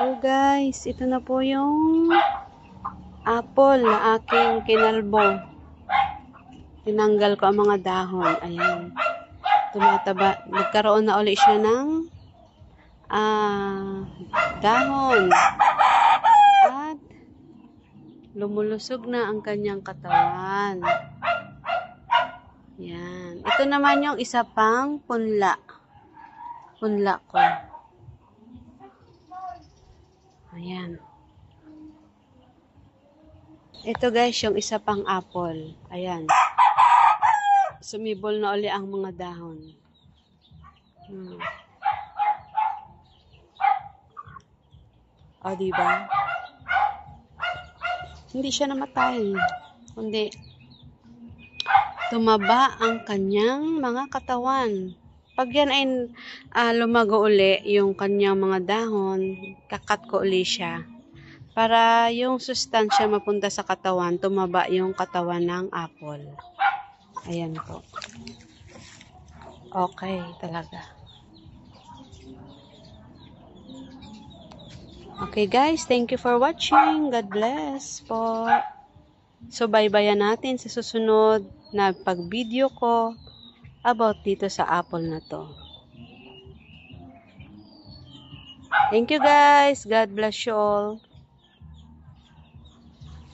So guys, ito na po yung apple na aking kinalbo. Tinanggal ko ang mga dahon. Ayan. Tumataba. Nagkaroon na uli siya ng dahon. At lumulusog na ang kanyang katawan. Yan. Ito naman yung isa pang punla. Punla ko. Ayan. Ito guys, yung isa pang apple. Ayan. Sumibol na uli ang mga dahon. O, diba? Hindi siya namatay. Kundi, tumaba ang kanyang mga katawan. Pag yan ay lumago uli yung kanyang mga dahon, kakat ko uli siya. Para yung sustansya mapunta sa katawan, tumaba yung katawan ng apple. Ayan po. Okay talaga. Okay guys, thank you for watching. God bless po. So bye-bye natin sa susunod na pag-video ko about dito sa apple na to. Thank you guys. God bless you all.